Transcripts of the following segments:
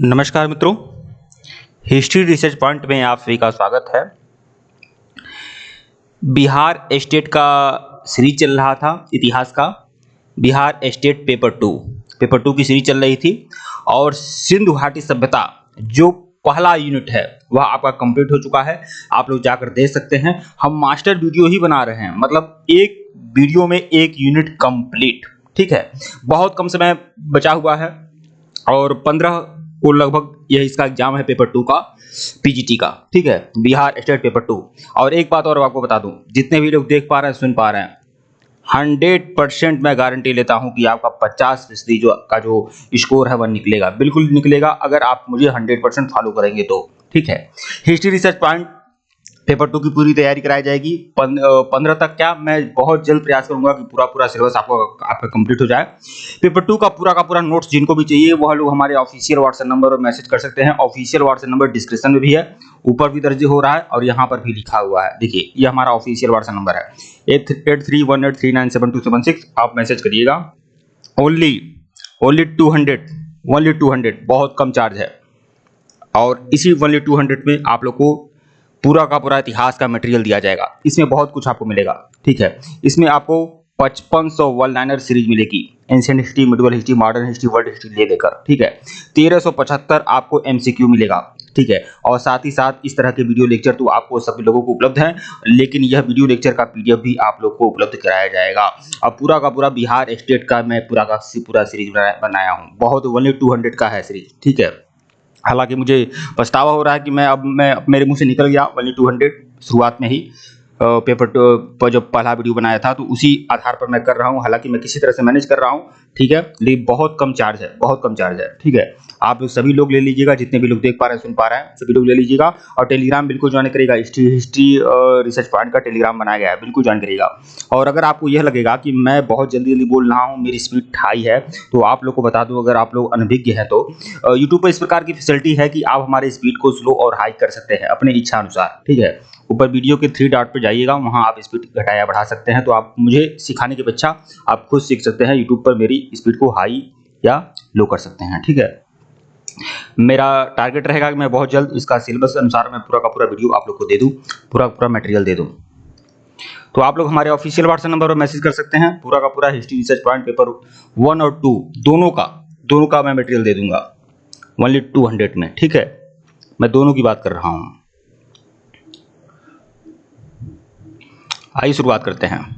नमस्कार मित्रों, history research point में आप सभी का स्वागत है। बिहार स्टेट का सीरीज चल रहा था इतिहास का। बिहार स्टेट पेपर टू की सीरीज चल रही थी और सिंधु घाटी सभ्यता जो पहला यूनिट है वह आपका कंप्लीट हो चुका है। आप लोग जाकर देख सकते हैं। हम मास्टर वीडियो ही बना रहे हैं, मतलब एक वीडियो में एक यूनिट कंप्लीट। ठीक है, बहुत कम समय बचा हुआ है और 15 को लगभग यह इसका एग्जाम है पेपर 2 का, पीजीटी का। ठीक है, बिहार स्टेट पेपर 2। और एक बात और आपको बता दूं, जितने भी लोग देख पा रहे हैं सुन पा रहे हैं, 100% मैं गारंटी लेता हूं कि आपका 50% जो स्कोर है वह निकलेगा, बिल्कुल निकलेगा, अगर आप मुझे 100% फॉलो करेंगे तो। ठीक है, हिस्ट्री रिसर्च पॉइंट पेपर 2 की पूरी तैयारी कराई जाएगी। 15 तक क्या, मैं बहुत जल्द प्रयास करूंगा कि पूरा सिलेबस आपका कंप्लीट हो जाए। पेपर 2 का पूरा नोट्स जिनको भी चाहिए वह लोग हमारे ऑफिशियल व्हाट्सएप नंबर पर मैसेज कर सकते हैं। ऑफिशियल व्हाट्सएप नंबर डिस्क्रिप्शन में भी है, ऊपर भी दर्ज हो रहा है और यहाँ पर भी लिखा हुआ है। देखिए, ये हमारा ऑफिशियल व्हाट्सएप नंबर है 8318397276। आप मैसेज करिएगा। ओनली 200 बहुत कम चार्ज है और इसी ओनली 200 में आप लोग को पूरा का पूरा इतिहास का मटेरियल दिया जाएगा। इसमें बहुत कुछ आपको मिलेगा। ठीक है, इसमें आपको 5500 वन लाइनर सीरीज मिलेगी, ancient history, medieval history, modern history, world history ले लेकर। ठीक है, 1375 आपको एमसीक्यू मिलेगा। ठीक है, और साथ ही साथ इस तरह के वीडियो लेक्चर तो आपको सभी लोगों को उपलब्ध है, लेकिन यह वीडियो लेक्चर का पीडीएफ भी आप लोग को उपलब्ध कराया जाएगा। अब पूरा का पूरा बिहार स्टेट का मैं पूरा सीरीज बनाया हूँ। बहुत ओनली 200 का है सीरीज। ठीक है, हालांकि मुझे पछतावा हो रहा है कि मैं मेरे मुंह से निकल गया ओनली 200 शुरुआत में ही। पेपर पर जब पहला वीडियो बनाया था तो उसी आधार पर मैं कर रहा हूं, हालांकि मैं किसी तरह से मैनेज कर रहा हूं। ठीक है, लेकिन बहुत कम चार्ज है। ठीक है, आप सभी लोग ले लीजिएगा, जितने भी लोग देख पा रहे हैं सुन पा रहे हैं सभी लोग ले लीजिएगा। और टेलीग्राम बिल्कुल ज्वाइन करिएगा। हिस्ट्री रिसर्च पॉइंट का टेलीग्राम बनाया गया है, बिल्कुल ज्वाइन करिएगा। और अगर आपको यह लगेगा कि मैं बहुत जल्दी बोल रहा हूँ, मेरी स्पीड हाई है, तो आप लोग को बता दूं, अगर आप लोग अनभिज्ञ हैं तो यूट्यूब पर इस प्रकार की फैसिलिटी है कि आप हमारे स्पीड को स्लो और हाई कर सकते हैं अपने इच्छा अनुसार। ठीक है, ऊपर वीडियो के 3 डॉट पर जाइएगा, वहां आप स्पीड घटाया बढ़ा सकते हैं। तो आप मुझे सिखाने की अपेक्षा आप खुद सीख सकते हैं, यूट्यूब पर मेरी स्पीड को हाई या लो कर सकते हैं। ठीक है, मेरा टारगेट रहेगा कि मैं बहुत जल्द इसका सिलेबस अनुसार मैं पूरा का पूरा वीडियो आप लोग को दे दूं, पूरा मटेरियल दे दूं। तो आप लोग हमारे ऑफिशियल व्हाट्सएप नंबर पर मैसेज कर सकते हैं। पूरा का पूरा हिस्ट्री रिसर्च पॉइंट पेपर 1 और 2 दोनों का मैं मटेरियल दे दूंगा ओनली 200 में। ठीक है, मैं दोनों की बात कर रहा हूं। आइए शुरुआत करते हैं।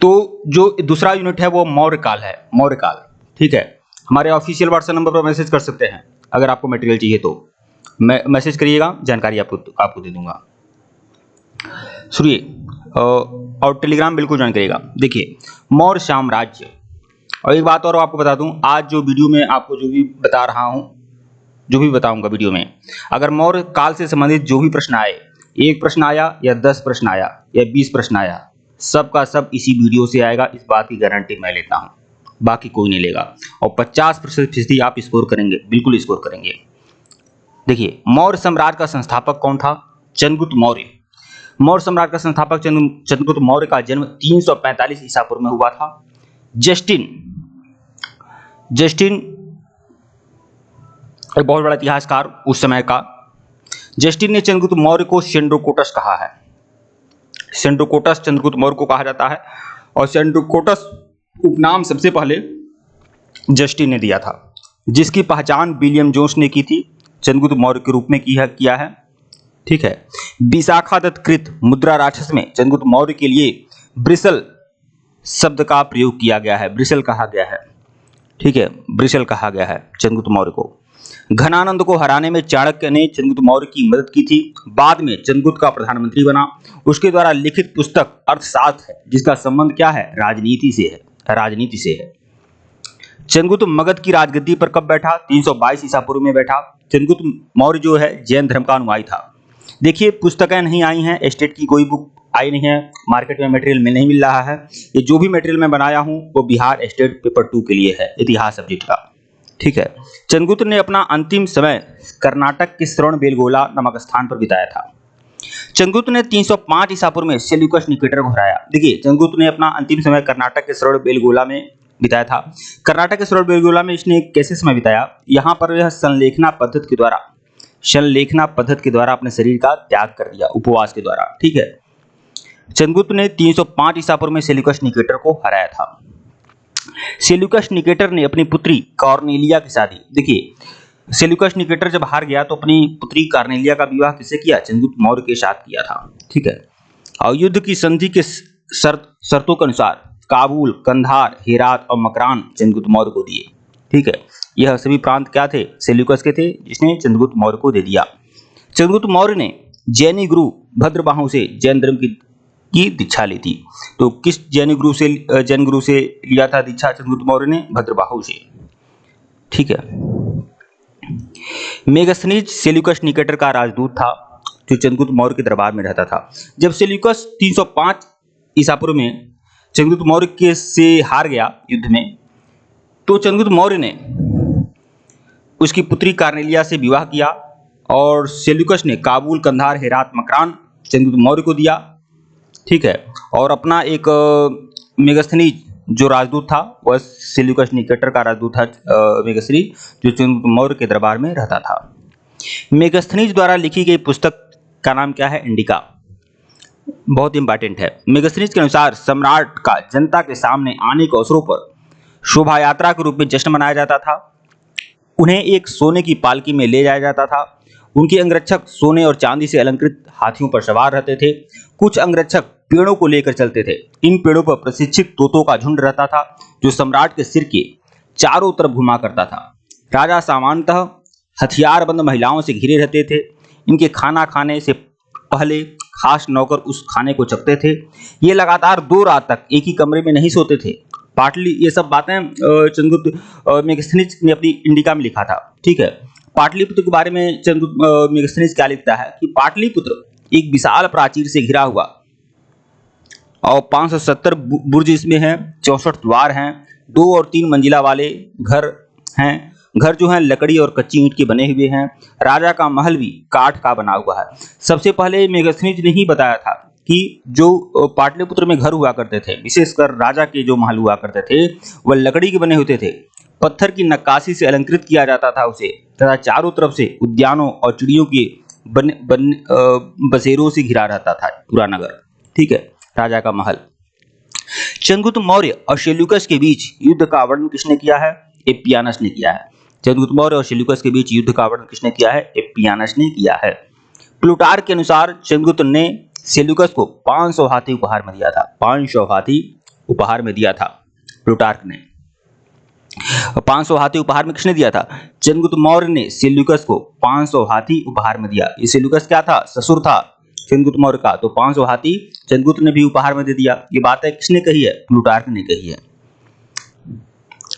तो जो दूसरा यूनिट है वो मौर्यकाल है, मौर्यकाल। ठीक है, हमारे ऑफिशियल व्हाट्सएप नंबर पर मैसेज कर सकते हैं अगर आपको मटेरियल चाहिए तो। मैसेज करिएगा, जानकारी आपको दे दूंगा। सुनिए, और टेलीग्राम बिल्कुल ज्वाइन करिएगा। देखिए, मौर्य साम्राज्य। और एक बात और आपको बता दूं, आज जो वीडियो में आपको जो भी बता रहा हूं, जो भी बताऊंगा वीडियो में, अगर मौर्य काल से संबंधित जो भी प्रश्न आए, 1 प्रश्न आया या 10 प्रश्न आया या 20 प्रश्न आया, सब का सब इसी वीडियो से आएगा। इस बात की गारंटी मैं लेता हूं, बाकी कोई नहीं लेगा। और 50% आप स्कोर करेंगे, बिल्कुल स्कोर करेंगे। देखिए, मौर्य साम्राज्य का संस्थापक कौन था? चंद्रगुप्त मौर्य। मौर्य साम्राज्य का संस्थापक चंद्रगुप्त मौर्य का जन्म 345 ईसा पूर्व में हुआ था। जस्टिन एक बहुत बड़ा इतिहासकार उस समय का। जस्टिन ने चंद्रगुप्त मौर्य को सेंड्रोकोटस कहा है। सेंड्रोकोटस चंद्रगुप्त मौर्य को कहा जाता है और सेंड्रोकोटस उपनाम सबसे पहले जस्टिन ने दिया था, जिसकी पहचान विलियम जोन्स ने की थी, चंद्रगुप्त मौर्य के रूप में किया है। ठीक है, विशाखा दत्त कृत मुद्रा राक्षस में चंद्रगुप्त मौर्य के लिए ब्रिसल शब्द का प्रयोग किया गया है, ब्रिसल कहा गया है। ठीक है, ब्रिसल कहा गया है चंद्रगुप्त मौर्य को। घनानंद को हराने में चाणक्य ने चंद्रगुप्त मौर्य की मदद की थी। बाद में चंद्रगुप्त का प्रधानमंत्री बना। उसके द्वारा लिखित पुस्तक अर्थशास्त्र है, जिसका संबंध क्या है? राजनीति से है। चंद्रगुप्त मगध की राजगद्दी पर कब बैठा? 322 ईसा पूर्व में बैठा। चंद्रगुप्त मौर्य जो है जैन धर्म का अनुयायी था। देखिए, पुस्तकें नहीं आई हैं, स्टेट की कोई बुक आई नहीं है, मार्केट में मटेरियल में नहीं मिल रहा है। ये जो भी मटेरियल मैं बनाया हूं वो बिहार स्टेट पेपर 2 के लिए है, इतिहास सब्जेक्ट का। ठीक है, चंद्रगुप्त ने अपना अंतिम समय कर्नाटक के श्रवणबेलगोला नामक स्थान पर बिताया था। चंद्रगुप्त ने 305 ईसा पूर्व में सेल्यूकस निकेटर को हराया। देखिए, चंद्रगुप्त ने अपना अंतिम समय कर्नाटक के श्रवणबेलगोला में बिताया था। कर्नाटक के श्रवणबेलगोला में इसने कैसे समय बिताया, यहाँ पर यह संलेखना पद्धति के द्वारा अपने शरीर का त्याग कर दिया, उपवास के द्वारा। ठीक है। चंद्रगुप्त ने 305 ईसा पूर्व में सेल्यूकस निकेटर को हराया था। सेल्यूकस निकेटर ने अपनी पुत्री कॉर्नेलिया की शादी, देखिए सेल्यूकस निकेटर जब हार गया तो अपनी पुत्री कॉर्नेलिया का विवाह किससे किया, चंद्रगुप्त मौर्य के साथ किया था। ठीक है। और युद्ध की संधि के शर्तों के अनुसार काबुल, कंधार, हेरात और मकरान चंद्रगुप्त मौर्य को दिए। ठीक है। यह सभी प्रांत क्या थे, सेल्यूकस के थे, जिसने चंद्रगुप्त मौर्य को दे दिया। चंद्रगुप्त मौर्य ने जैनी गुरु भद्रबाहु से जैन धर्म की दीक्षा ली थी। तो किस जैन गुरु से लिया था दीक्षा चंद्रगुप्त मौर्य ने, भद्रबाहु से। ठीक है। मेगस्थनीज सेल्यूकस निकेटर का राजदूत था जो चंद्रगुप्त मौर्य के दरबार में रहता था। जब सेल्यूकस 305 ईसा पूर्व में चंद्रगुप्त मौर्य के से हार गया युद्ध में, तो चंद्रगुप्त मौर्य ने उसकी पुत्री कॉर्नेलिया से विवाह किया और सेल्यूकस ने काबुल, कंधार, हेरात, मकरान चंद्रगुप्त मौर्य को दिया। ठीक है। और अपना एक मेगस्थनीज जो राजदूत था वह सेल्यूकस निकेटर का राजदूत था, मेगस्थनीज, जो चंद्रगुप्त मौर्य के दरबार में रहता था। मेगस्थनीज द्वारा लिखी गई पुस्तक का नाम क्या है, इंडिका, बहुत इंपॉर्टेंट है। मेगस्थनीज के अनुसार सम्राट का जनता के सामने आने के अवसरों पर शोभा यात्रा के रूप में जश्न मनाया जाता था। उन्हें एक सोने की पालकी में ले जाया जाता था। उनके अंगरक्षक सोने और चांदी से अलंकृत हाथियों पर सवार रहते थे। कुछ अंगरक्षक पेड़ों को लेकर चलते थे। इन पेड़ों पर प्रशिक्षित तोतों का झुंड रहता था जो सम्राट के सिर के चारों तरफ घुमा करता था। राजा सामान्यतः हथियारबंद महिलाओं से घिरे रहते थे। इनके खाना खाने से पहले खास नौकर उस खाने को चखते थे। ये लगातार 2 रात तक एक ही कमरे में नहीं सोते थे। ये सब बातें चंद्रगुप्त मेगस्थनीज ने अपनी इंडिका में लिखा था। ठीक है। पाटलिपुत्र के बारे में चंद्रगुप्त मेगस्थनीज क्या लिखता है कि पाटलिपुत्र एक विशाल प्राचीर से घिरा हुआ और 570 बुर्ज इसमें हैं, 64 द्वार हैं, 2 और 3 मंजिला वाले घर हैं। घर जो हैं लकड़ी और कच्ची ईंट के बने हुए हैं। राजा का महल भी काठ का बना हुआ है। सबसे पहले मेगस्थनीज ने ही बताया था कि जो पाटलिपुत्र में घर हुआ करते थे, विशेषकर राजा के जो महल हुआ करते थे वह लकड़ी के बने होते थे। पत्थर की नक्काशी से अलंकृत किया जाता था उसे, तथा चारों तरफ से उद्यानों और चिड़ियों के बसेरों से घिरा रहता था पूरा नगर। ठीक है। राजा का महल। चंद्रगुप्त मौर्य और सेल्यूकस के बीच युद्ध का वर्णन किसने किया है, एपियानस ने किया है। चंद्रगुप्त मौर्य और सेल्यूकस के बीच युद्ध का वर्णन किसने किया है, एपियानस ने किया है। प्लूटार्क के अनुसार चंद्रगुप्त ने सेल्यूकस को 500 हाथी उपहार में दिया था। 500 हाथी उपहार में दिया था प्लूटार्क ने। 500 हाथी उपहार में किसने दिया था, चंद्रगुप्त मौर्य ने सेल्यूकस को 500 हाथी उपहार में दिया। ये सेल्यूकस क्या था, ससुर था चंद्रगुप्त मौर्य का, तो 500 हाथी चंद्रगुप्त ने भी उपहार में दे दिया। ये बात है किसने कही है, प्लूटार्क ने कही है।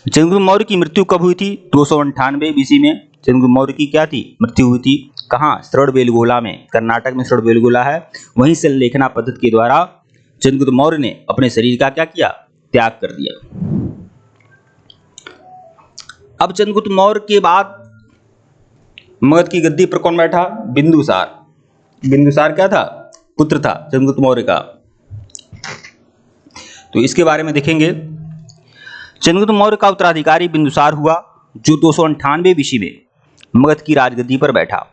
चंद्रगुप्त मौर्य की मृत्यु कब हुई थी, 298 बीसी में चंद्रगुप्त मौर्य की क्या थी, मृत्यु हुई थी। कहाँ, श्रवणबेलगोला में, कर्नाटक में श्रवणबेलगोला है, वहीं से लेखना पद्धति के द्वारा चंद्रगुप्त मौर्य ने अपने शरीर का क्या किया, त्याग कर दिया। अब चंद्रगुप्त मौर्य के बाद मगध की गद्दी पर कौन बैठा, बिंदुसार। बिंदुसार क्या था, पुत्र था चंद्रगुप्त मौर्य का। तो इसके बारे में देखेंगे। चंद्रगुप्त मौर्य का उत्तराधिकारी बिंदुसार हुआ जो 298 बीसी में मगध की राजगद्दी पर बैठा।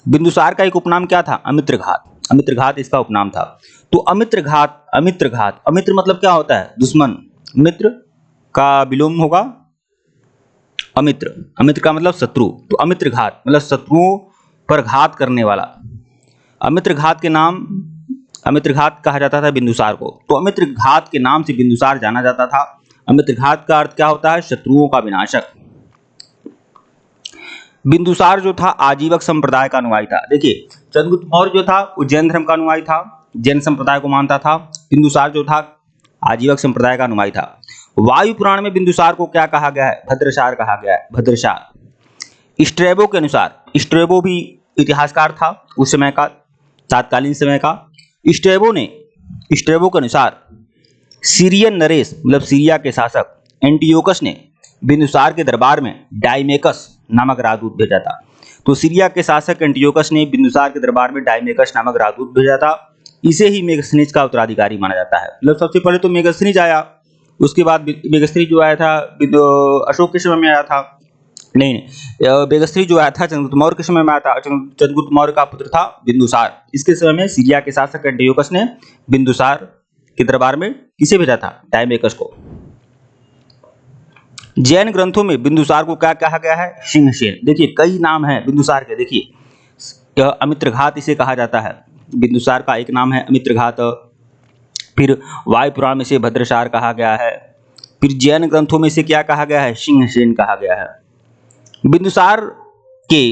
बिंदुसार का एक उपनाम क्या था, अमित्रघात। अमित्रघात इसका उपनाम था। तो अमित्रघात, अमित्र मतलब क्या होता है, दुश्मन। मित्र का विलोम होगा अमित्र। अमित्र का मतलब शत्रु। तो अमित्रघात मतलब शत्रुओं पर घात करने वाला। अमित्रघात के नाम, अमित्रघात कहा जाता था बिंदुसार को। तो अमित्रघात के नाम से बिंदुसार जाना जाता था। अमित्रघात का अर्थ क्या होता है, शत्रुओं का विनाशक। बिंदुसार जो था आजीवक संप्रदाय का अनुयायी था। देखिए चंद्रगुप्त मौर्य जो था वो जैन धर्म का अनुयायी था, जैन संप्रदाय को मानता था। बिंदुसार जो था आजीवक संप्रदाय का अनुयायी था। वायु पुराण में बिंदुसार को क्या कहा गया है, भद्रसार कहा गया है, भद्रसार। स्ट्रेबो के अनुसार, स्ट्रेबो भी इतिहासकार था उस समय का, तत्कालीन समय का। स्ट्रेबो के अनुसार सीरियन नरेश मतलब सीरिया के शासक एंटियोकस ने बिंदुसार के दरबार में डाइमेकस नामक राजदूत भेजा था। तो सीरिया के शासक एंटियोकस ने बिंदुसार के दरबार में डाइमेकस नामक राजदूत भेजा था। इसे ही मेगस्थनीज का उत्तराधिकारी माना जाता है। मतलब सबसे पहले तो मेगस्थनीज आया उसके बाद बेगस्त्री जो आया था अशोक के समय में आया था, नहीं बेगस्त्री जो आया था चंद्रगुप्त मौर्य के समय में आया था। चंद्रगुप्त मौर्य का पुत्र था बिंदुसार। इसके समय में सीरिया के शासक एंटियोकस ने बिंदुसार के दरबार में किसे भेजा था? डायमेकस को। जैन ग्रंथों में बिंदुसार को क्या कहा गया है? सिंहसेन। देखिए कई नाम है बिंदुसार के। देखिए यह अमित्रघात इसे कहा जाता है। बिंदुसार का एक नाम है अमित्रघात। फिर वायु पुराण में इसे भद्रसार कहा गया है। फिर जैन ग्रंथों में इसे क्या कहा गया है? सिंहसेन कहा गया है। बिंदुसार के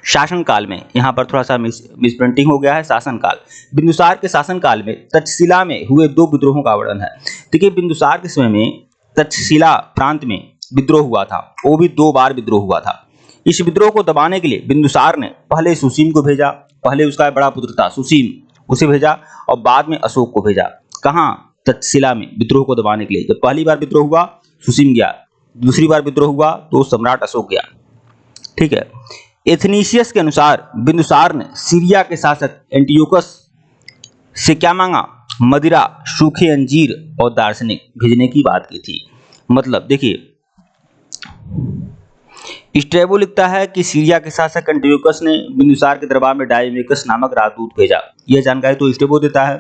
शासनकाल में, यहाँ पर थोड़ा सा मिसप्रिंटिंग हो गया है, शासनकाल। बिंदुसार के शासनकाल में तक्षशिला में हुए 2 विद्रोहों का वर्णन है। देखिए बिंदुसार के समय में तक्षशिला प्रांत में विद्रोह हुआ था, वो भी 2 बार विद्रोह हुआ था। इस विद्रोह को दबाने के लिए बिंदुसार ने पहले सुसीम को भेजा, पहले उसका बड़ा पुत्र था सुसीम, उसे भेजा, और बाद में अशोक को भेजा। कहाँ? तक्षशिला में विद्रोह को दबाने के लिए। जब पहली बार विद्रोह हुआ सुसीम गया, दूसरी बार विद्रोह हुआ तो सम्राट अशोक गया। ठीक है। एथनीसियस के अनुसार बिंदुसार ने सीरिया के शासक एंटियोकस से क्या मांगा? मदिरा, सूखे अंजीर और दार्शनिक भेजने की बात की थी। मतलब देखिए स्ट्रैबो लिखता है कि सीरिया के शासक एंटियोकस ने बिंदुसार के दरबार में डायमेकस नामक राजदूत भेजा। यह जानकारी तो स्ट्रैबो देता है।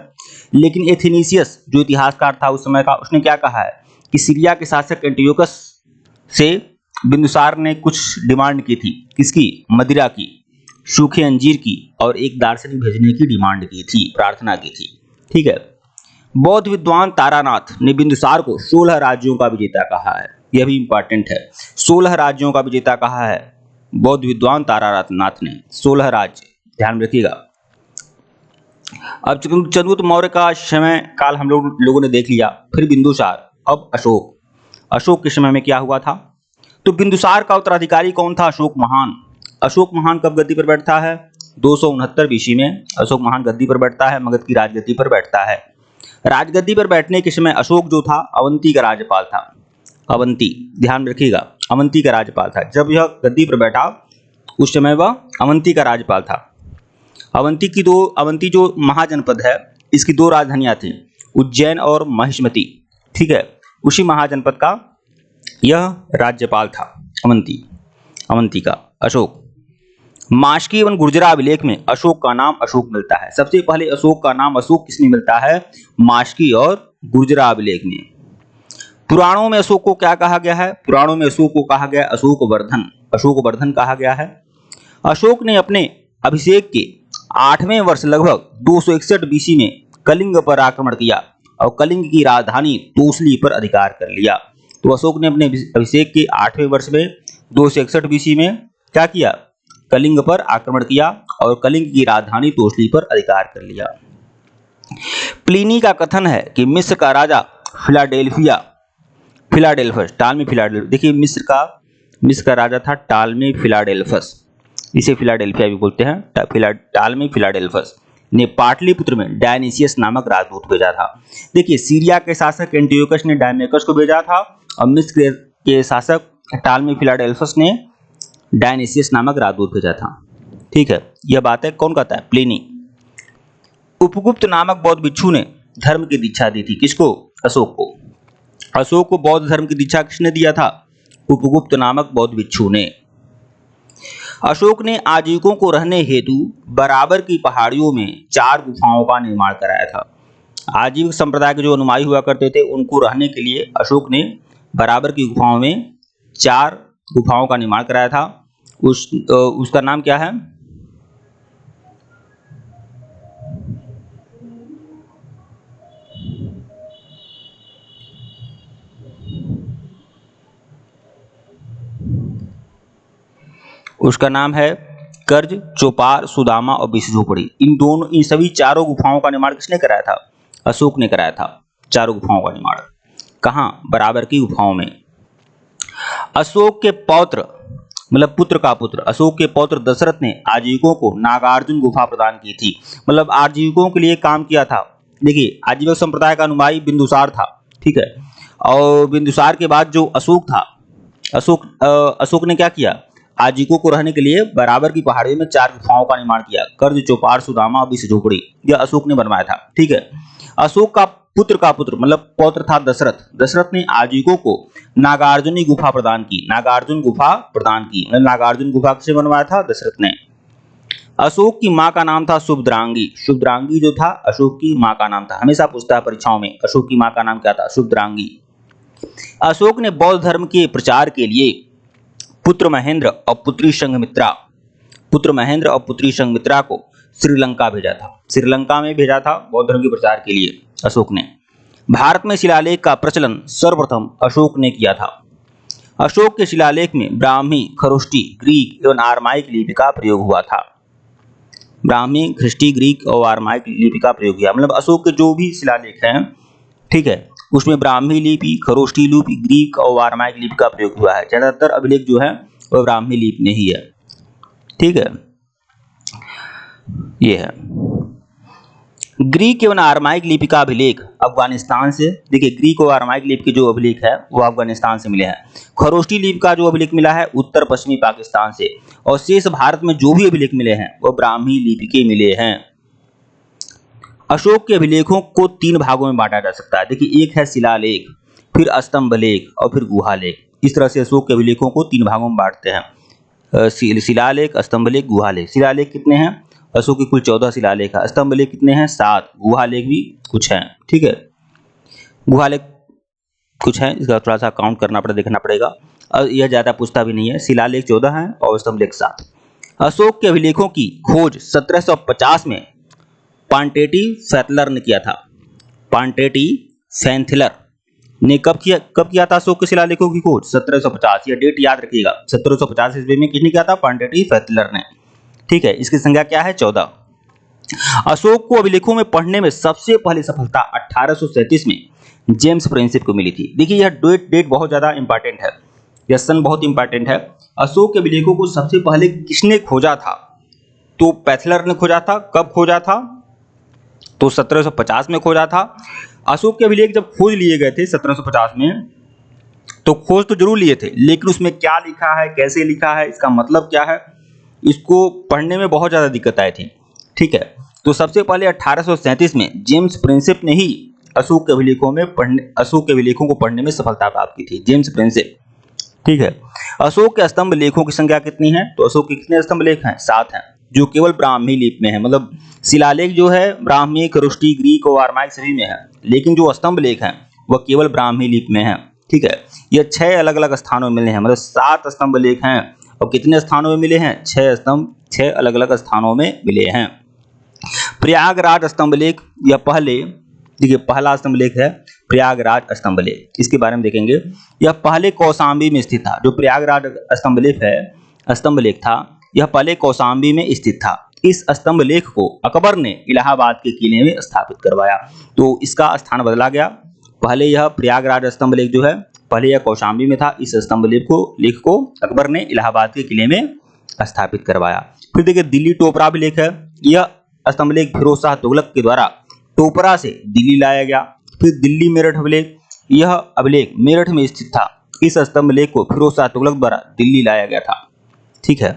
लेकिन एथनीसियस जो इतिहासकार था उस समय का, उसने क्या कहा है कि सीरिया के शासक एंटियोकस से बिंदुसार ने कुछ डिमांड की थी। किसकी? मदिरा की, सूखे अंजीर की और एक दार्शनिक भेजने की डिमांड की थी, प्रार्थना की थी। ठीक है। बौद्ध विद्वान तारानाथ ने बिंदुसार को 16 राज्यों का विजेता कहा है। यह भी इंपॉर्टेंट है। 16 राज्यों का विजेता कहा है बौद्ध विद्वान तारानाथ ने। 16 राज्य, ध्यान रखिएगा। अब चंद्रगुप्त मौर्य का समय काल हम लोगों ने देख लिया। फिर बिंदुसार, अब अशोक। अशोक के समय में क्या हुआ था? तो बिंदुसार का उत्तराधिकारी कौन था? अशोक महान। अशोक महान कब गद्दी पर बैठता है? 269 बीसी में अशोक महान गद्दी पर बैठता है, मगध की राजगद्दी पर बैठता है। राजगद्दी पर बैठने के समय अशोक जो था अवंती का राज्यपाल था। अवंती, ध्यान रखिएगा, अवंती का राज्यपाल था। जब यह गद्दी पर बैठा उस समय वह अवंती का राज्यपाल था। अवंती जो महाजनपद है, इसकी 2 राजधानियां थी, उज्जैन और महिष्मती। ठीक है। उसी महाजनपद का यह राज्यपाल था अवंती का अशोक। माशकी एवं गुर्जरा अभिलेख में अशोक का नाम अशोक मिलता है। सबसे पहले अशोक का नाम अशोक किसमें मिलता है? माशकी और गुर्जरा अभिलेख में। पुराणों में अशोक को क्या कहा गया है? पुराणों में अशोक को कहा गया अशोकवर्धन। अशोकवर्धन कहा गया है। अशोक ने अपने अभिषेक के 8वें वर्ष लगभग 261 बीसी में कलिंग पर आक्रमण किया और कलिंग की राजधानी तोसली पर अधिकार कर लिया। तो अशोक ने अपने अभिषेक के 8वें वर्ष में 261 बीसी में क्या किया? कलिंग पर आक्रमण किया और कलिंग की राजधानी तोसली पर अधिकार कर लिया। प्लिनी का कथन है कि मिस्र का राजा फिलाडेल्फस, टालमी फिलाडेल्फस। देखिए मिस्र का राजा था टालमी फिलाडेल्फस, इसे फिलाडेल्फिया भी बोलते हैं। टालमी फिलाडेल्फस ने पाटलिपुत्र में डायनिसियस नामक राजदूत भेजा था। देखिए सीरिया के शासक एंटियोकस ने डायमेकस को भेजा था और मिस्र के शासक टालमी फिलाडेल्फस ने डायनिसियस नामक राजदूत भेजा था। ठीक है। यह बात है कौन कहता है? प्लिनी। उपगुप्त नामक बौद्ध भिक्षु ने धर्म की दीक्षा दी थी। किसको? अशोक को। अशोक को बौद्ध धर्म की दीक्षा किसने दिया था? उपगुप्त नामक बौद्ध भिक्षु ने। अशोक ने आजीविकों को रहने हेतु बराबर की पहाड़ियों में 4 गुफाओं का निर्माण कराया था। आजीविक संप्रदाय के जो अनुयायी हुआ करते थे उनको रहने के लिए अशोक ने बराबर की गुफाओं में 4 गुफाओं का निर्माण कराया था। उसका नाम क्या है? उसका नाम है कर्ज, चौपार, सुदामा और विष्णुपुरी। इन सभी 4 गुफाओं का निर्माण किसने कराया था? अशोक ने कराया था। 4 गुफाओं का निर्माण कहाँ? बराबर की गुफाओं में। अशोक के पौत्र, मतलब पुत्र का पुत्र, अशोक के पौत्र दशरथ ने आजीविकों को नागार्जुन गुफा प्रदान की थी। मतलब आजीविकों के लिए काम किया था। देखिए आजीविक संप्रदाय का अनुयायी बिंदुसार था। ठीक है। और बिंदुसार के बाद जो अशोक था, अशोक ने क्या किया? आजीविकों को रहने के लिए बराबर की पहाड़ियों में 4 गुफाओं का निर्माण किया। कर्ज, चौपार, सुदामा और विष्णुपुरी, यह अशोक ने बनवाया था। ठीक है। अशोक का पुत्र का पुत्र मतलब पौत्र था दशरथ। दशरथ ने आजीकों को नागार्जुनी गुफा प्रदान की। नागार्जुन गुफा प्रदान की मतलब नागार्जुन गुफा किसे बनवाया था? दशरथ ने। अशोक की मां का नाम था शुभद्रांगी। शुभद्रांगी जो था अशोक की मां का नाम था। हमेशा पूछता है परीक्षाओं में, अशोक की मां का नाम क्या था? शुभद्रांगी। अशोक ने बौद्ध धर्म के प्रचार के लिए पुत्र महेंद्र और पुत्री संघमित्रा को श्रीलंका भेजा था। श्रीलंका में भेजा था बौद्ध धर्म के प्रचार के लिए अशोक ने। भारत में शिलालेख का प्रचलन सर्वप्रथम अशोक ने किया था। अशोक के शिलालेख में ब्राह्मी, खरोष्टी, ग्रीक एवं आरमाइक लिपि का प्रयोग हुआ था। ब्राह्मी, खरोष्टी, ग्रीक और आरमाइक लिपि का प्रयोग किया मतलब अशोक के जो भी शिलालेख हैं, ठीक है, उसमें ब्राह्मी लिपि, खरोष्टी लिपि, ग्रीक और आरमाइक लिपि का प्रयोग हुआ है। ज्यादातर अभिलेख जो है वो ब्राह्मी लिपि में ही है। ठीक है, ये है ग्रीक एवं आरमाइक लिपि का अभिलेख अफगानिस्तान से। देखिए ग्रीक और आरमाइक लिपि के जो अभिलेख है वो अफगानिस्तान से मिले हैं। खरोष्टी लिपि का जो अभिलेख मिला है उत्तर पश्चिमी पाकिस्तान से। और शेष भारत में जो भी अभिलेख मिले हैं वो ब्राह्मी लिपि के मिले हैं। अशोक के अभिलेखों को 3 भागों में बांटा जा सकता है। देखिए एक है शिलालेख, फिर स्तंभलेख और फिर गुहालेख। इस तरह से अशोक के अभिलेखों को 3 भागों में बांटते हैं, शिलालेख, स्तंभलेख, गुहालेख। शिलालेख कितने हैं? अशोक के कुल 14 शिलालेख है। स्तंभलेख कितने हैं? 7। गुहालेख भी कुछ हैं। ठीक है, गुहालेख कुछ है, इसका थोड़ा सा काउंट करना पड़ेगा, देखना पड़ेगा। और यह ज्यादा पूछता भी नहीं है। शिलालेख 14 हैं और स्तंभलेख 7। अशोक के अभिलेखों की खोज 1750 में पांटेटी फैथलर ने किया था। पांटेटी फैथलर ने कब किया था अशोक के शिलालेखों की खोज? 1750। यह डेट याद रखिएगा, 1750 ईस्वी में किसने किया था? पांटेटी फैथलर ने। ठीक है, इसकी संख्या क्या है? 14। अशोक को अभिलेखों में पढ़ने में सबसे पहले सफलता 1837 में जेम्स प्रिंसिप को मिली थी। देखिए यह डेट बहुत ज्यादा इंपॉर्टेंट है, यह सन बहुत इंपॉर्टेंट है। अशोक के अभिलेखों को सबसे पहले किसने खोजा था? तो पैथलर ने खोजा था। कब खोजा था? तो 1750 में खोजा था। अशोक के अभिलेख जब खोज लिए गए थे 1750 में, तो खोज तो जरूर लिए थे, लेकिन उसमें क्या लिखा है, कैसे लिखा है, इसका मतलब क्या है, इसको पढ़ने में बहुत ज़्यादा दिक्कत आई थी। ठीक है, तो सबसे पहले 1837 में जेम्स प्रिंसिप ने ही अशोक के अभिलेखों को पढ़ने में सफलता प्राप्त की थी। James Prinsep. ठीक है, अशोक के स्तंभ लेखों की संख्या कितनी है? तो अशोक के कितने स्तंभ लेख हैं? 7 हैं, जो केवल ब्राह्मी लिपि में है। मतलब शिलालेख जो है ब्राह्मी, खरोष्टी, ग्रीक और आरमाइक सभी में है, लेकिन जो स्तंभ लेख हैं वह केवल ब्राह्मी लिपि में है। ठीक है, ये 6 अलग अलग स्थानों में मिले हैं। मतलब 7 स्तंभ लेख हैं और कितने स्थानों में मिले हैं? 6 अलग अलग स्थानों में मिले हैं। प्रयागराज स्तंभलेख, यह पहला स्तंभलेख है प्रयागराज स्तंभलेख। इसके बारे में देखेंगे। यह पहले कौशाम्बी में स्थित था। जो प्रयागराज स्तंभलेख था, यह पहले कौशाम्बी में स्थित था। इस स्तंभलेख को अकबर ने इलाहाबाद के किले में स्थापित करवाया, तो इसका स्थान बदला गया। पहले यह प्रयागराज स्तंभलेख जो है पहले यह कौशाम्बी में था। इस स्तंभलेख को अकबर ने इलाहाबाद के किले में स्थापित करवाया। फिर देखिए दिल्ली टोपरा अभिलेख है। यह स्तंभलेख फिरोज शाह तुगलक के द्वारा टोपरा से दिल्ली लाया गया। फिर दिल्ली मेरठ अभिलेख, यह अभिलेख मेरठ में स्थित था। इस स्तंभलेख को फिरोज शाह तुगलक द्वारा दिल्ली लाया गया था। ठीक है,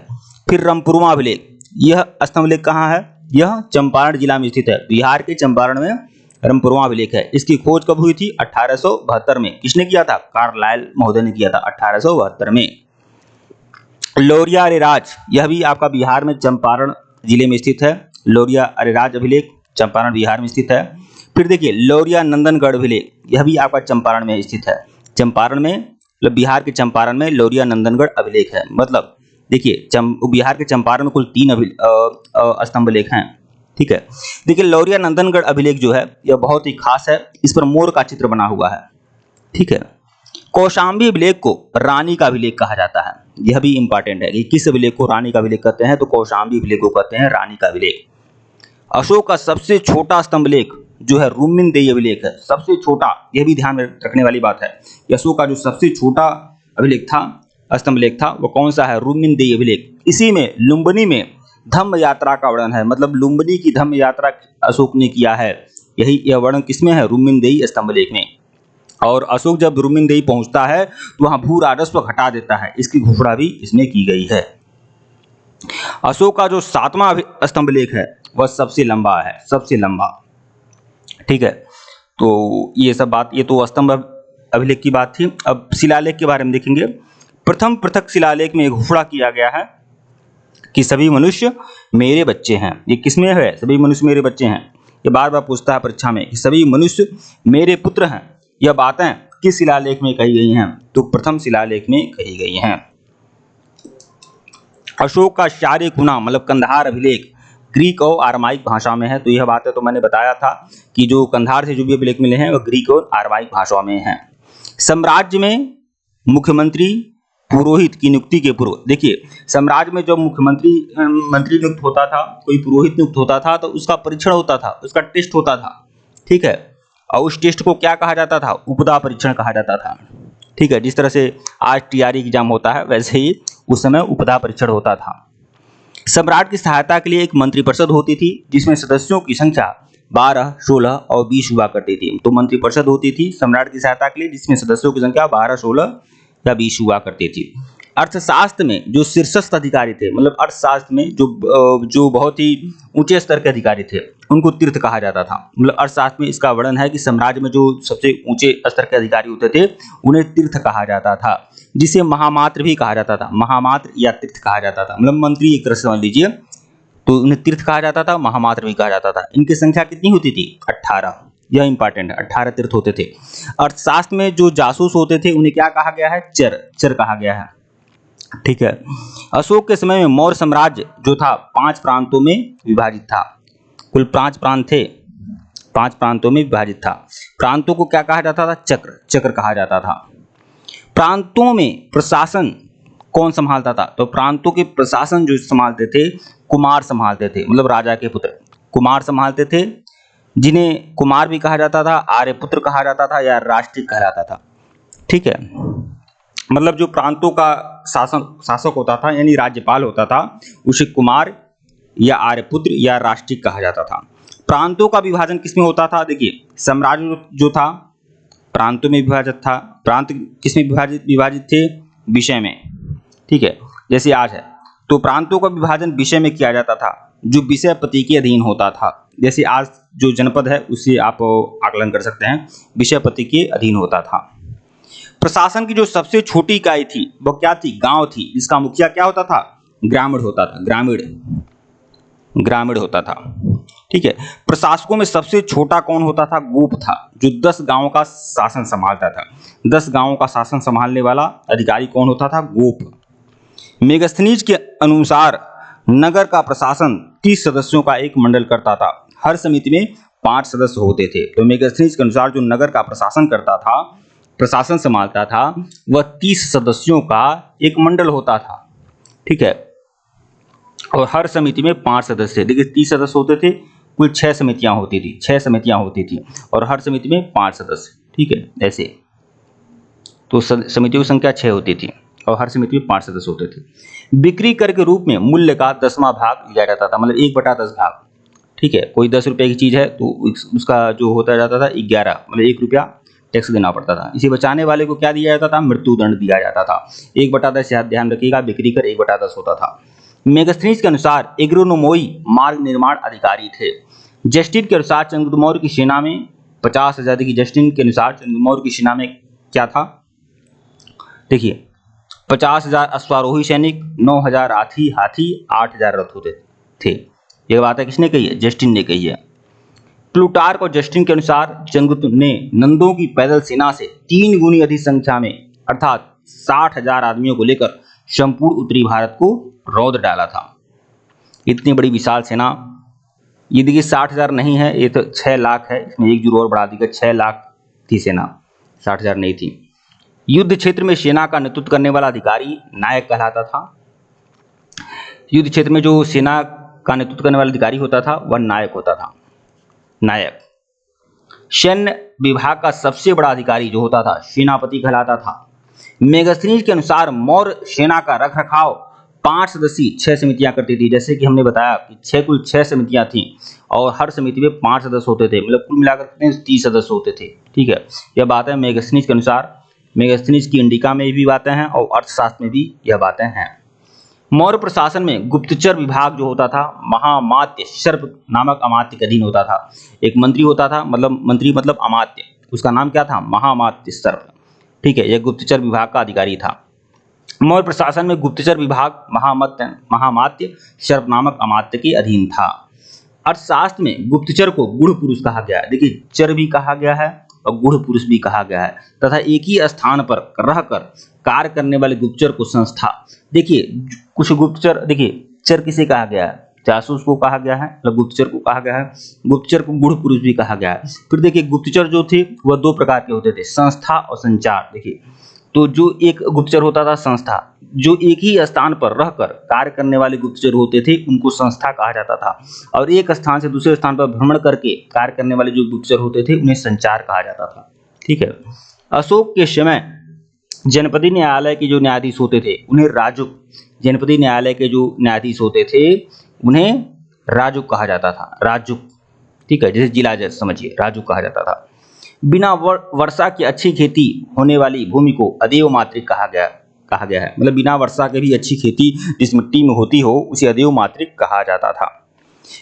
फिर रामपुरवा अभिलेख, यह स्तंभलेख कहाँ है? यह चंपारण जिला में स्थित है। बिहार के चंपारण में रामपुरवा अभिलेख है। इसकी खोज कब हुई थी? 1872 में। किसने किया था? कार्लाइल महोदय ने किया था 1872 में। लौरिया अरेराज, यह भी आपका बिहार में चंपारण जिले में स्थित है। लौरिया अरेराज अभिलेख चंपारण बिहार में स्थित है। फिर देखिए लौरिया नंदनगढ़ अभिलेख, यह भी आपका चंपारण में स्थित है। चंपारण में मतलब बिहार के चंपारण में लौरिया नंदनगढ़ अभिलेख है। मतलब देखिए बिहार के चंपारण में कुल 3 स्तंभलेख हैं। ठीक है, देखिए लौरिया नंदनगढ़ अभिलेख जो है यह बहुत ही खास है। इस पर मोर का चित्र बना हुआ है। ठीक है, कौशाम्बी अभिलेख को रानी का अभिलेख कहा जाता है। यह भी इंपॉर्टेंट है कि किस अभिलेख को रानी का अभिलेख कहते हैं, तो कौशाम्बी अभिलेख को कहते हैं रानी का अभिलेख। अशोक का सबसे छोटा स्तंभलेख जो है रुम्मिनदेई अभिलेख है। सबसे छोटा, यह भी ध्यान में रखने वाली बात है। अशोक का जो सबसे छोटा अभिलेख था, स्तंभलेख था, वो कौन सा है? रुम्मिनदेई अभिलेख। इसी में लुम्बिनी में धम्म यात्रा का वर्णन है। मतलब लुम्बिनी की धम्म यात्रा अशोक ने किया है। यह वर्णन किसमें है? रुम्मिनदेई स्तंभलेख में। और अशोक जब रुम्मिनदेई पहुंचता है तो वहां भू राजस्व घटा देता है, इसकी घोषणा भी इसमें की गई है। अशोक का जो 7वां स्तंभलेख है वह सबसे लंबा है, सबसे लंबा। ठीक है, तो ये सब बात, ये तो स्तंभ अभिलेख की बात थी। अब शिलालेख के बारे में देखेंगे। प्रथम पृथक शिलालेख में घोषणा किया गया है कि सभी मनुष्य मेरे बच्चे हैं। ये किसमें है? सभी मनुष्य मेरे बच्चे हैं। ये बार बार पूछता है परीक्षा में कि सभी मनुष्य मेरे पुत्र हैं। यह बातें किस शिलालेख में कही गई हैं? तो प्रथम शिलालेख में कही गई हैं। अशोक का शार्यकुना मतलब कंधार अभिलेख ग्रीक और आरमाइक भाषा में है। तो यह बातें तो मैंने बताया था कि जो कंधार से जो भी अभिलेख मिले हैं वह ग्रीक और आरमाइक भाषा में हैं। साम्राज्य में मुख्यमंत्री पुरोहित की नियुक्ति के पूर्व, देखिए साम्राज्य में जब मुख्यमंत्री मंत्री नियुक्त होता था, कोई पुरोहित नियुक्त होता था, तो उसका परीक्षण होता था, उसका टेस्ट होता था, ठीक है। और उस टेस्ट को क्या कहा जाता था? उपदा परीक्षण कहा जाता था, ठीक है। जिस तरह से आज टीआरई एग्जाम होता है वैसे ही उस समय उपदा परीक्षण होता था। सम्राट की सहायता के लिए एक मंत्रिपरिषद होती थी जिसमें सदस्यों की संख्या 12, 16 और 20 हुआ करती थी। तो मंत्रिपरिषद होती थी सम्राट की सहायता के लिए जिसमें सदस्यों की संख्या 12, 16 या 20 हुआ करती थी। अर्थशास्त्र में जो शीर्षस्थ अधिकारी थे, मतलब अर्थशास्त्र में जो बहुत ही ऊंचे स्तर के अधिकारी थे उनको तीर्थ कहा जाता था। मतलब अर्थशास्त्र में इसका वर्णन है कि साम्राज्य में जो सबसे ऊंचे स्तर के अधिकारी होते थे उन्हें तीर्थ कहा जाता था, जिसे महामात्र भी कहा जाता था। महामात्र या तीर्थ कहा जाता था, मतलब मंत्री एक तरह से समझ लीजिए। तो उन्हें तीर्थ कहा जाता था, महामात्र भी कहा जाता था। इनकी संख्या कितनी होती थी? 18। यह इंपॉर्टेंट है, 18 तीर्थ होते थे। अर्थशास्त्र में जो जासूस होते थे उन्हें क्या कहा गया है? चर कहा गया है, ठीक है। अशोक के समय में मौर्य साम्राज्य जो था 5 प्रांतों में विभाजित था। कुल 5 प्रांत थे, 5 प्रांतों में विभाजित था। प्रांतों को क्या कहा जाता था? चक्र कहा जाता था। प्रांतों में प्रशासन कौन संभालता था? तो प्रांतों के प्रशासन जो संभालते थे कुमार संभालते थे, मतलब राजा के पुत्र कुमार संभालते थे, जिन्हें कुमार भी कहा जाता था, आर्यपुत्र कहा जाता था या राष्ट्रिक कहलाता था, ठीक है। मतलब जो प्रांतों का शासक होता था यानी राज्यपाल होता था उसे कुमार या आर्यपुत्र या राष्ट्रिक कहा जाता था। प्रांतों का विभाजन किसमें होता था? देखिए साम्राज्य जो था प्रांतों में विभाजित था। प्रांत किसमें विभाजित थे? विषय में, ठीक है, जैसे आज है। तो प्रांतों का विभाजन विषय में किया जाता था जो विषय पति के अधीन होता था। जैसे आज जो जनपद है उससे आप आकलन कर सकते हैं, विषय पति के अधीन होता था। प्रशासन की जो सबसे छोटी इकाई थी वो क्या थी? गांव थी, जिसका मुखिया क्या होता था? ग्रामीण होता था, ग्रामीण होता था, ठीक है। प्रशासकों में सबसे छोटा कौन होता था? गोप था, जो 10 गांवों का शासन संभालता था। 10 गांवों का शासन संभालने वाला अधिकारी कौन होता था? गोप। मेगास्थनीज के अनुसार नगर का प्रशासन 30 सदस्यों का एक मंडल करता था। हर समिति में 5 सदस्य होते थे। तो मेगास्थनीज के अनुसार जो नगर का प्रशासन करता था, प्रशासन संभालता था, वह 30 सदस्यों का एक मंडल होता था, ठीक है। और हर समिति में 5 सदस्य। देखिए 30 सदस्य होते थे, कुल 6 समितियां होती थी, 6 समितियां होती थी और हर समिति में 5 सदस्य, ठीक है। ऐसे तो समितियों की संख्या 6 होती थी और हर समिति में 5 सदस्य होते थे। बिक्री कर के रूप में मूल्य का 10वां भाग लिया जाता था, मतलब 1/10 भाग, ठीक है। कोई 10 रुपये की चीज है तो उसका जो होता जाता था 11, मतलब 1 रुपया टैक्स देना पड़ता था। इसे बचाने वाले को क्या दिया जाता था? मृत्युदंड दिया जाता था। 1/10 ध्यान रखिएगा, बिक्री कर 1/10 होता था। मेगास्थनीज के अनुसार एग्रोनोमोई मार्ग निर्माण अधिकारी थे। जस्टिन के अनुसार चंद्रगुप्त मौर्य की सेना में 50,000 की जस्टिन के अनुसार चंद्रगुप्त मौर्य की सेना में क्या था? देखिए 50,000 अश्वारोही सैनिक, 9,000 हाथी, 8,000 रथ होते थे। यह बात है किसने कही है? जस्टिन ने कही है। प्लूटार्क और जस्टिन के अनुसार चंद्रगुप्त ने नंदों की पैदल सेना से 3 गुनी अधिक संख्या में अर्थात 60,000 आदमियों को लेकर संपूर्ण उत्तरी भारत को रौंद डाला था। इतनी बड़ी विशाल सेना, ये देखिए 60,000 नहीं है, ये तो 6 लाख है, इसमें 1 जीरो और बढ़ा दीजिए, 6 लाख थी सेना, 60,000 नहीं थी। युद्ध क्षेत्र में सेना का नेतृत्व करने वाला अधिकारी नायक कहलाता था। युद्ध क्षेत्र में जो सेना का नेतृत्व करने वाला अधिकारी होता था वह नायक होता था, नायक। सैन्य विभाग का सबसे बड़ा अधिकारी जो होता था सेनापति कहलाता था। मेगास्थनीज के अनुसार मौर्य सेना का रखरखाव 5 सदस्यीय 6 समितियां करती थी। जैसे कि हमने बताया कि कुल 6 समितियां थीं और हर समिति में 5 सदस्य होते थे, मतलब कुल मिलाकर कितने? 30 सदस्य होते थे, ठीक है। यह बात है मेगास्थनीज के अनुसार। मेगास्थनीज की इंडिका में भी बातें हैं और अर्थशास्त्र में भी यह बातें हैं। मौर्य प्रशासन में गुप्तचर विभाग जो होता था महामात्य सर्प नामक अमात्य के अधीन होता था। एक मंत्री होता था, मतलब मंत्री मतलब अमात्य, उसका नाम क्या था? महामात्य सर्प। ठीक है, यह गुप्तचर विभाग का अधिकारी था। मौर्य प्रशासन में गुप्तचर विभाग महामात्य सर्प नामक अमात्य के अधीन था। अर्थशास्त्र में गुप्तचर को गूढ़ पुरुष कहा गया है। देखिए, चर भी कहा गया है और गूढ़ पुरुष भी कहा गया है, तथा एक ही स्थान पर रहकर कार्य करने वाले गुप्तचर को संस्था। देखिए, कुछ गुप्तचर, देखिए चर किसे कहा गया है? जासूस को कहा गया है, मतलब गुप्तचर को कहा गया है। गुप्तचर को गूढ़ पुरुष भी कहा गया है। फिर देखिए, गुप्तचर जो थे वह दो प्रकार के होते थे, संस्था और संचार। देखिए, तो जो एक गुप्तचर होता था संस्था, जो एक ही स्थान पर रहकर कार्य करने वाले गुप्तचर होते थे उनको संस्था कहा जाता था, और एक स्थान से दूसरे स्थान पर भ्रमण करके कार्य करने वाले जो गुप्तचर होते थे उन्हें संचार कहा जाता था। ठीक है, अशोक के समय जनपदी न्यायालय के जो न्यायाधीश होते थे उन्हें राजुक, जनपदी न्यायालय के जो न्यायाधीश होते थे उन्हें राजुक कहा जाता था, राजुक। ठीक है, जैसे जिला जज समझिए, राजुक कहा जाता था। बिना वर्षा की अच्छी खेती होने वाली भूमि को अदेव मात्रिक कहा गया है, मतलब बिना वर्षा के भी अच्छी खेती जिस मिट्टी में होती हो उसे अदेव मात्रिक कहा जाता था।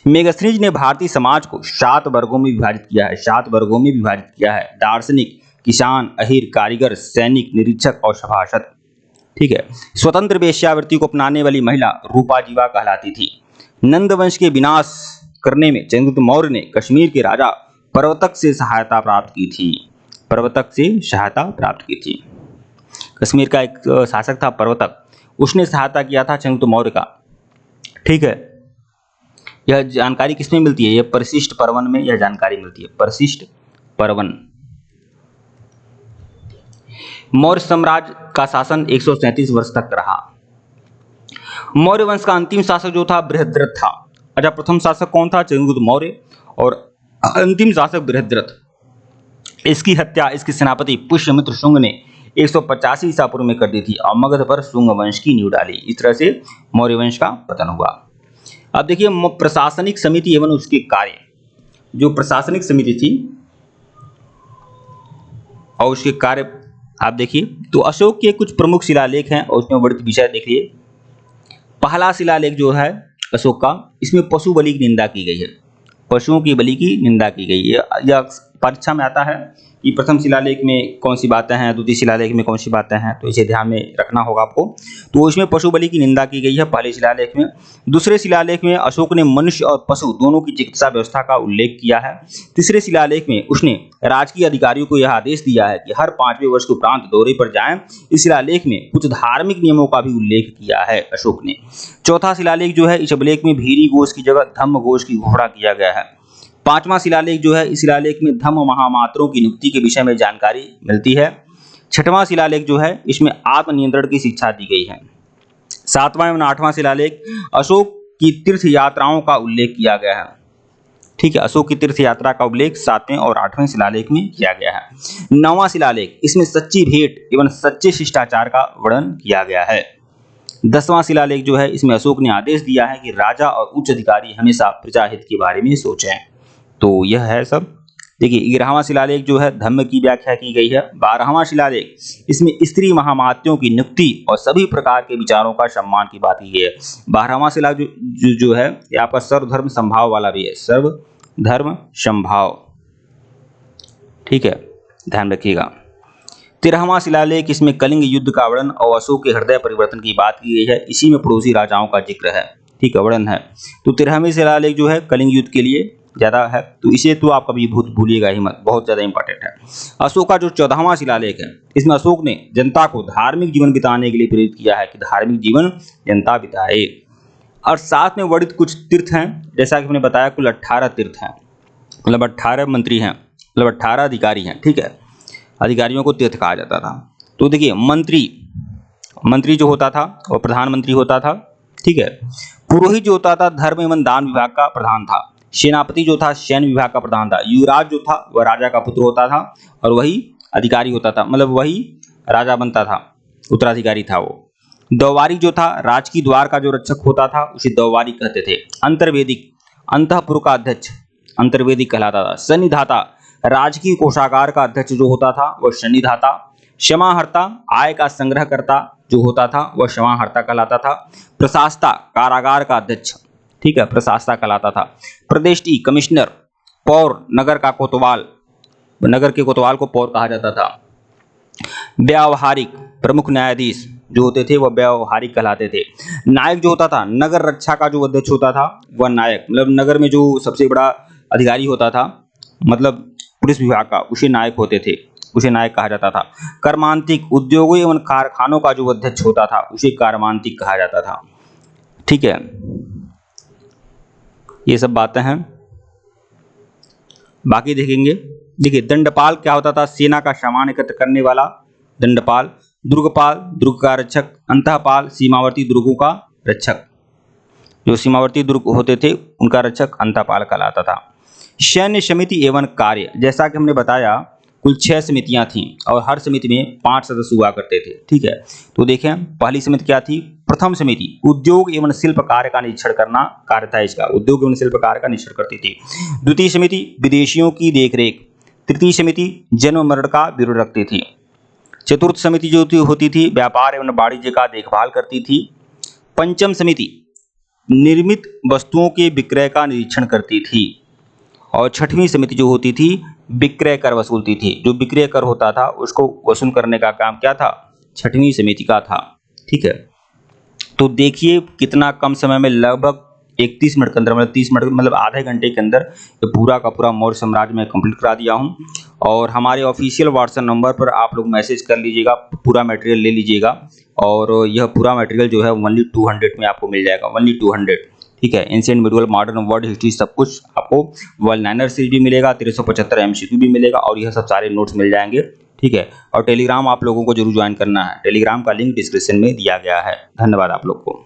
मेगस्थनीज ने भारतीय समाज को 7 वर्गों में विभाजित किया है, 7 वर्गों में विभाजित किया है। दार्शनिक, किसान, अहीर, कारीगर, सैनिक, निरीक्षक और सभासद। ठीक है, स्वतंत्र वेश्यावृत्ति को अपनाने वाली महिला रूपा जीवा कहलाती थी। नंद वंश के विनाश करने में चंद्रगुप्त मौर्य ने कश्मीर के राजा प्रवर्तक से सहायता प्राप्त की थी, प्रवर्तक से सहायता प्राप्त की थी। कश्मीर का एक शासक था प्रवर्तक, उसने सहायता किया था चंद्रगुप्त मौर्य का। ठीक है, यह जानकारी किसमें मिलती है? यह परिशिष्ट पर्वन में यह जानकारी मिलती है, परिशिष्ट पर्वन। मौर्य साम्राज्य का शासन 137 वर्ष तक रहा। मौर्य वंश का अंतिम शासक जो था बृहद्रथ था। अच्छा, प्रथम शासक कौन था? चंद्रगुप्त मौर्य, और अंतिम शासक बृहद्रथ। इसकी हत्या इसके सेनापति पुष्यमित्र शुंग ने 185 ईसा पूर्व में कर दी थी और मगध पर शुंग वंश की नींव डाली। इस तरह से मौर्य वंश का पतन हुआ। अब देखिए, प्रशासनिक समिति एवं उसके कार्य। जो प्रशासनिक समिति थी और उसके कार्य आप देखिए, तो अशोक के कुछ प्रमुख शिलालेख हैं और उसमें वर्णित विषय देखिए। पहला शिलालेख जो है अशोक का, इसमें पशु बलि की निंदा की गई है, पशुओं की बलि की निंदा की गई है। यह परीक्षा में आता है कि प्रथम शिलालेख में कौन सी बातें हैं, द्वितीय शिलालेख में कौन सी बातें हैं, तो इसे ध्यान में रखना होगा आपको। तो इसमें पशु बलि की निंदा की गई है पहले शिलालेख में। दूसरे शिलालेख में अशोक ने मनुष्य और पशु दोनों की चिकित्सा व्यवस्था का उल्लेख किया है। तीसरे शिलालेख में उसने राजकीय अधिकारियों को यह आदेश दिया है कि हर 5वें वर्ष के उपरांत दौरे पर जाएं। इस शिलालेख में कुछ धार्मिक नियमों का भी उल्लेख किया है अशोक ने। चौथा शिलालेख जो है, इस अभिलेख में भीरी घोष की जगह धम्म घोष की घोषणा किया गया है। पांचवा शिलालेख जो है, इस शिलालेख में धम्म महामात्रों की नियुक्ति के विषय में जानकारी मिलती है। छठवां शिलालेख जो है, इसमें आत्मनियंत्रण की शिक्षा दी गई है। सातवां एवं आठवां शिलालेख अशोक की तीर्थ यात्राओं का उल्लेख किया गया है। ठीक है, अशोक की तीर्थ यात्रा का उल्लेख 7वें और 8वें शिलालेख में किया गया है। 9वां शिलालेख, इसमें सच्ची भेंट एवं सच्चे शिष्टाचार का वर्णन किया गया है। 10वां शिलालेख जो है, इसमें अशोक ने आदेश दिया है कि राजा और उच्च अधिकारी हमेशा प्रजाहित के बारे में सोचें। तो यह है सब। देखिए, 11वां शिलालेख जो है, धम्म की व्याख्या की गई है। 12वां शिलालेख, इसमें स्त्री महामात्यों की नियुक्ति और सभी प्रकार के विचारों का सम्मान की बात की गई है। 12वां शिलालेख जो है, ये आपका सर्वधर्म संभाव वाला भी है, सर्वधर्म संभाव। ठीक है, ध्यान रखिएगा। 13वां शिलालेख, इसमें कलिंग युद्ध का वर्णन और अशोक के हृदय परिवर्तन की बात की गई है। इसी में पड़ोसी राजाओं का जिक्र है। ठीक है, वर्णन है। तो 13वें शिलालेख जो है, कलिंग युद्ध के लिए ज्यादा है, तो इसे तो आप कभी भूलिएगा ही मत, बहुत ज्यादा इंपॉर्टेंट है। अशोक का जो 14वां शिलालेख है, इसमें अशोक ने जनता को धार्मिक जीवन बिताने के लिए प्रेरित किया है कि धार्मिक जीवन जनता बिताए। और साथ में वर्णित कुछ तीर्थ हैं, जैसा कि हमने बताया कुल 18 तीर्थ हैं, मतलब 18 मंत्री हैं, मतलब 18 अधिकारी हैं। ठीक है, अधिकारियों को तीर्थ कहा जाता था। तो देखिए, मंत्री जो होता था वह प्रधानमंत्री होता था। ठीक है, पुरोहित जो होता था धर्म एवं दान विभाग का प्रधान था। सेनापति जो था सैन्य विभाग का प्रधान था। युवराज जो था वह राजा का पुत्र होता था और वही अधिकारी होता था, मतलब वही राजा बनता था, उत्तराधिकारी था वो। दौवारी जो था राजकीय द्वार का जो रक्षक होता था उसे दौवारी कहते थे। अंतर्वेदिक, अंतःपुर का अध्यक्ष अंतर्वेदिक कहलाता था। सन्निधाता, राजकीय कोषागार का अध्यक्ष जो होता था वह सन्निधाता। क्षमाहर्ता आय का संग्रहकर्ता जो होता था वह क्षमाहर्ता कहलाता था। प्रशासता कारागार का अध्यक्ष, ठीक है, प्रशासता कहलाता था। प्रदेष्टि कमिश्नर, पौर नगर का कोतवाल, नगर के कोतवाल को पौर कहा जाता था। व्यावहारिक प्रमुख न्यायाधीश जो होते थे वह व्यावहारिक कहलाते थे। नायक जो होता था, नगर रक्षा का जो अध्यक्ष होता था वह नायक, मतलब नगर में जो सबसे बड़ा अधिकारी होता था, मतलब पुलिस विभाग का, उसे नायक होते थे, उसे नायक कहा जाता था। कर्मांतिक उद्योगों एवं कारखानों का जो अध्यक्ष होता था उसे कर्मांतिक कहा जाता था। ठीक है, ये सब बातें हैं, बाकी देखेंगे। देखिए दंडपाल क्या होता था, सेना का सामान एकत्र करने वाला दंडपाल। दुर्गपाल दुर्ग का रक्षक। अंतःपाल सीमावर्ती दुर्गों का रक्षक, जो सीमावर्ती दुर्ग होते थे उनका रक्षक अंतःपाल कहलाता था। सैन्य समिति एवं कार्य, जैसा कि हमने बताया कुल 6 समितियां थीं और हर समिति में 5 सदस्य हुआ करते थे। ठीक है, तो देखें पहली समिति क्या थी, प्रथम समिति उद्योग एवं शिल्प कार्य का निरीक्षण करना कार्य था इसका, उद्योग एवं शिल्प कार्य का निरीक्षण करती थी। द्वितीय समिति विदेशियों की देखरेख। तृतीय समिति जन्म मरण का ब्यूरो रखती थी। चतुर्थ समिति जो होती थी व्यापार एवं वाणिज्य का देखभाल करती थी। पंचम समिति निर्मित वस्तुओं के विक्रय का निरीक्षण करती थी। और छठवीं समिति जो होती थी विक्रय कर वसूलती थी, जो विक्रय कर होता था उसको वसूल करने का काम क्या था, छठवीं समिति का था। ठीक है, तो देखिए कितना कम समय में, लगभग 31 मिनट के अंदर, मतलब 30 मिनट, मतलब आधे घंटे के अंदर ये पूरा का पूरा मौर्य साम्राज्य में कंप्लीट करा दिया हूँ। और हमारे ऑफिशियल व्हाट्सएप नंबर पर आप लोग मैसेज कर लीजिएगा, पूरा मटेरियल ले लीजिएगा। और यह पूरा मटेरियल जो है ओनली 200 में आपको मिल जाएगा, ओनली 200। ठीक है, ancient medieval modern world history सब कुछ आपको वर्ल्ड लाइनर सीरीज भी मिलेगा, 375 MCQ भी मिलेगा और यह सब सारे नोट्स मिल जाएंगे। ठीक है, और टेलीग्राम आप लोगों को जरूर ज्वाइन करना है, टेलीग्राम का लिंक डिस्क्रिप्शन में दिया गया है। धन्यवाद आप लोग को।